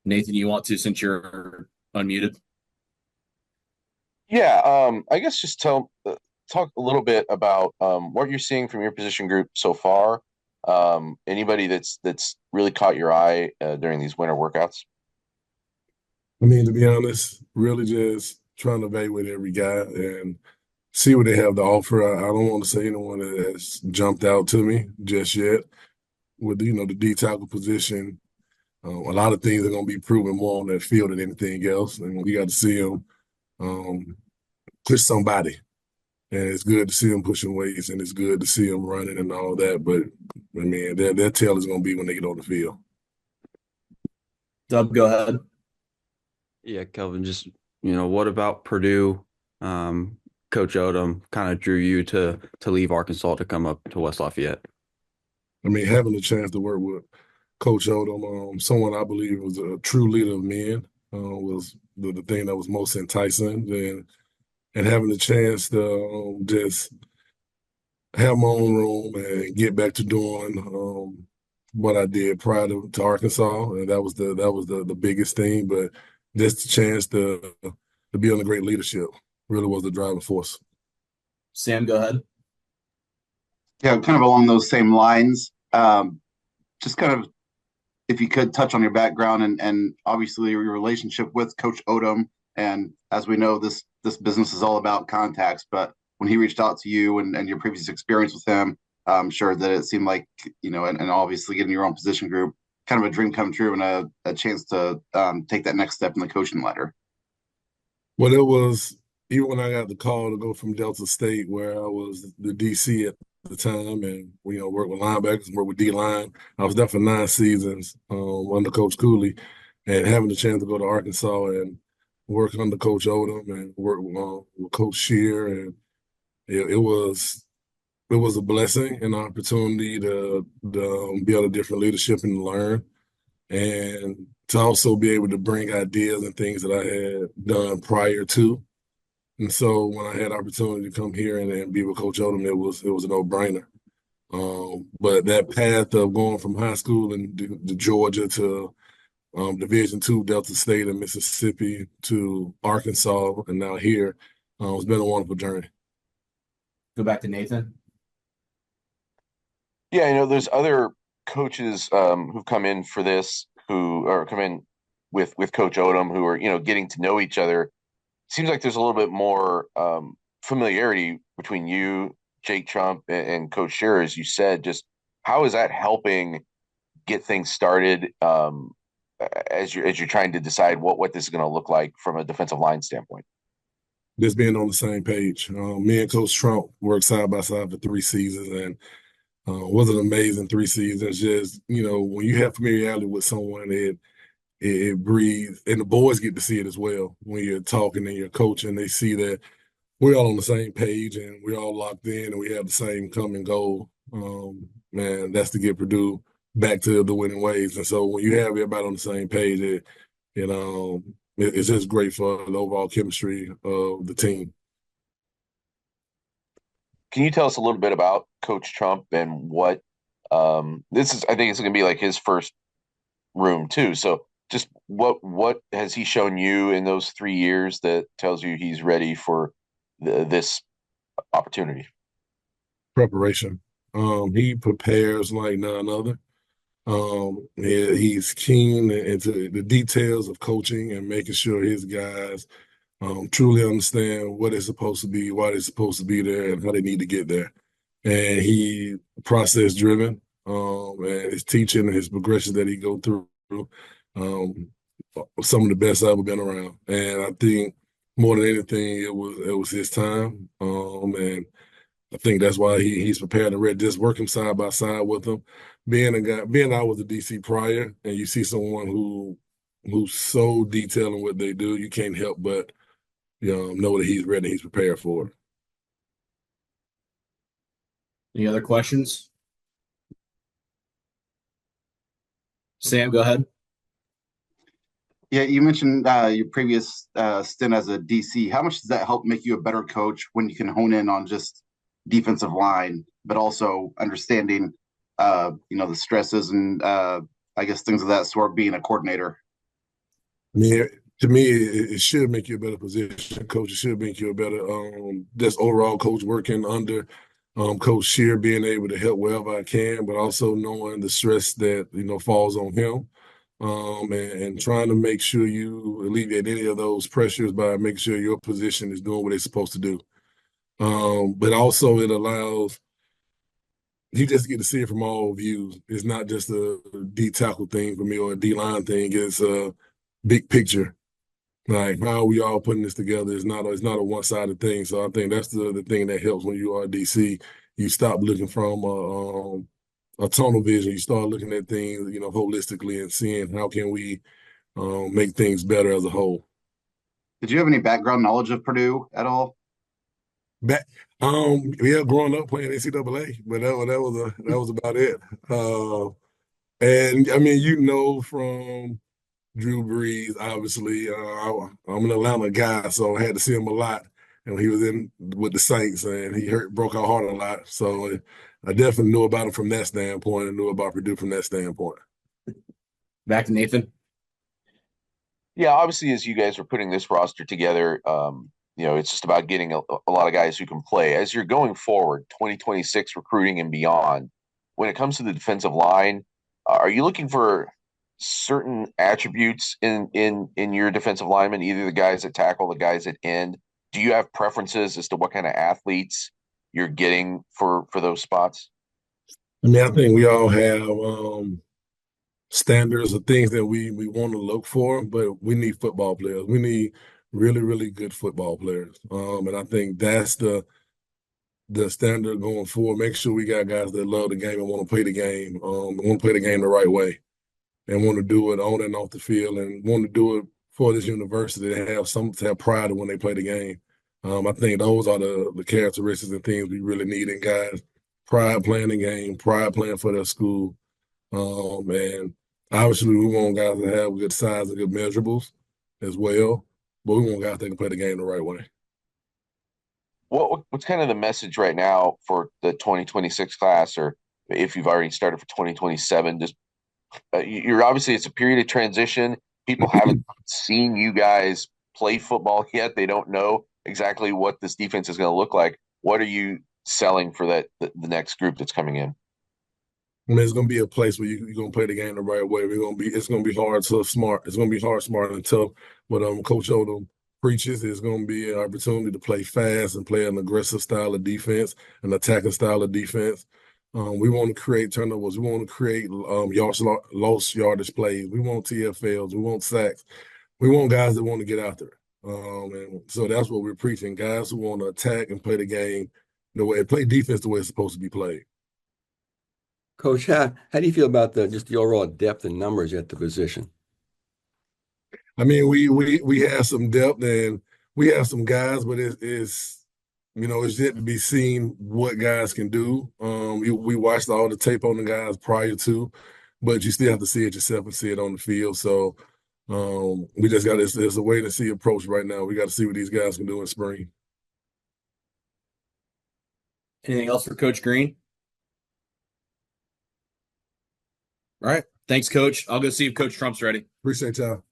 Nathan, you want to, since you're unmuted? Yeah, I guess just talk a little bit about what you're seeing from your position group so far. Anybody that's really caught your eye during these winter workouts? I mean, to be honest, really just trying to evaluate every guy and see what they have to offer. I don't want to say anyone that has jumped out to me just yet. With the D tackle position, a lot of things are going to be proven more on that field than anything else, and we got to see them um, push somebody. And it's good to see them pushing weights, and it's good to see them running and all that. But I mean, their tell is going to be when they get on the field. Dub, go ahead. Yeah, Kelvin, just what about Purdue? Coach Odom kind of drew you to leave Arkansas to come up to West Lafayette. I mean, having the chance to work with Coach Odom, someone I believe was a true leader of men, was the thing that was most enticing. And having the chance to just have my own room and get back to doing what I did prior to Arkansas, and that was the biggest thing. But just the chance to be under great leadership really was the driving force. Sam, go ahead. Yeah, kind of along those same lines. Just kind of if you could touch on your background and obviously your relationship with Coach Odom. And as we know, this business is all about contacts. But when he reached out to you and your previous experience with him, I'm sure that it seemed like, and obviously getting your own position group, kind of a dream come true and a chance to take that next step in the coaching ladder. Well, it was even when I got the call to go from Delta State, where I was the DC at the time, and work with linebackers, work with D line. I was there for 9 seasons under Coach Cooley, and having the chance to go to Arkansas and work under Coach Odom and work with Coach Shear, and it was a blessing and an opportunity to be able to different leadership and learn, and to also be able to bring ideas and things that I had done prior to. And so when I had opportunity to come here and be with Coach Odom, it was a no-brainer. But that path of going from high school in to Georgia to Division II, Delta State and Mississippi to Arkansas, and now here, it's been a wonderful journey. Go back to Nathan. Yeah, there's other coaches who've come in for this who or come in with Coach Odom who are getting to know each other. Seems like there's a little bit more familiarity between you, Jake Trump, and Coach Shearer, as you said. Just how is that helping get things started as you're trying to decide what this is going to look like from a defensive line standpoint? Just being on the same page. Me and Coach Trump worked side by side for 3 seasons, and was an amazing 3 seasons. Just when you have familiarity with someone, it breathes, and the boys get to see it as well. When you're talking and you're coaching, they see that we're all on the same page and we're all locked in and we have the same common goal. Man, that's to get Purdue back to the winning ways. And so when you have everybody on the same page, it's just great for the overall chemistry of the team. Can you tell us a little bit about Coach Trump and what this is? I think it's going to be like his first room too. So just what has he shown you in those 3 years that tells you he's ready for this opportunity? Preparation. He prepares like none other. He's keen into the details of coaching and making sure his guys truly understand what it's supposed to be, why they're supposed to be there, and how they need to get there. And he process driven, and his teaching and his progressions that he go through, um, some of the best I've ever been around. And I think more than anything, it was his time, and I think that's why he's prepared and ready. Just working side by side with him, being I was a DC prior, and you see someone who's so detailed in what they do, you can't help but know that he's ready, he's prepared for it. Any other questions? Sam, go ahead. Yeah, you mentioned your previous stint as a DC. How much does that help make you a better coach when you can hone in on just defensive line, but also understanding, the stresses and I guess things of that sort, being a coordinator? I mean, to me, it should make you a better position coach. It should make you a better just overall coach working under Coach Shear, being able to help wherever I can, but also knowing the stress that falls on him. And trying to make sure you alleviate any of those pressures by making sure your position is doing what it's supposed to do. But also it allows you just get to see it from all views. It's not just a D tackle thing for me or a D line thing. It's a big picture. Like how are we all putting this together? It's not a one sided thing. So I think that's the thing that helps when you are DC. You stop looking from a tunnel vision. You start looking at things holistically and seeing how can we make things better as a whole. Did you have any background knowledge of Purdue at all? Back, yeah, growing up playing NCAA, but that was about it. And I mean, from Drew Brees, obviously, I'm an Atlanta guy, so I had to see him a lot. And he was in with the Saints, and he broke our heart a lot. So I definitely knew about him from that standpoint, and knew about Purdue from that standpoint. Back to Nathan. Yeah, obviously, as you guys are putting this roster together, it's just about getting a lot of guys who can play. As you're going forward, 2026 recruiting and beyond, when it comes to the defensive line, are you looking for certain attributes in your defensive linemen, either the guys that tackle, the guys that end? Do you have preferences as to what kind of athletes you're getting for those spots? I mean, I think we all have standards of things that we want to look for, but we need football players. We need really, really good football players. And I think that's the standard going forward. Make sure we got guys that love the game and want to play the game, want to play the game the right way, and want to do it on and off the field, and want to do it for this university to have pride when they play the game. I think those are the characteristics and things we really need in guys. Pride playing the game, pride playing for their school. And obviously we want guys to have good size and good measurables as well, but we want guys that can play the game the right way. What's kind of the message right now for the 2026 class, or if you've already started for 2027? Just you're obviously, it's a period of transition. People haven't seen you guys play football yet. They don't know exactly what this defense is going to look like. What are you selling for the next group that's coming in? I mean, it's gonna be a place where you're gonna play the game the right way. It's gonna be hard, tough, smart. It's gonna be hard, smart, and tough. What Coach Odom preaches is gonna be an opportunity to play fast and play an aggressive style of defense, an attacking style of defense. We want to create turnovers. We want to create lost yardage plays. We want TFLs. We want sacks. We want guys that want to get out there. And so that's what we're preaching: guys who want to attack and play the game play defense the way it's supposed to be played. Coach, how do you feel about just the overall depth and numbers at the position? I mean, we have some depth and we have some guys, but it's yet to be seen what guys can do. We watched all the tape on the guys prior to, but you still have to see it yourself and see it on the field. So we just got there's a wait and see approach right now. We got to see what these guys can do in spring. Anything else for Coach Green? All right. Thanks, Coach. I'll go see if Coach Trump's ready. Appreciate y'all.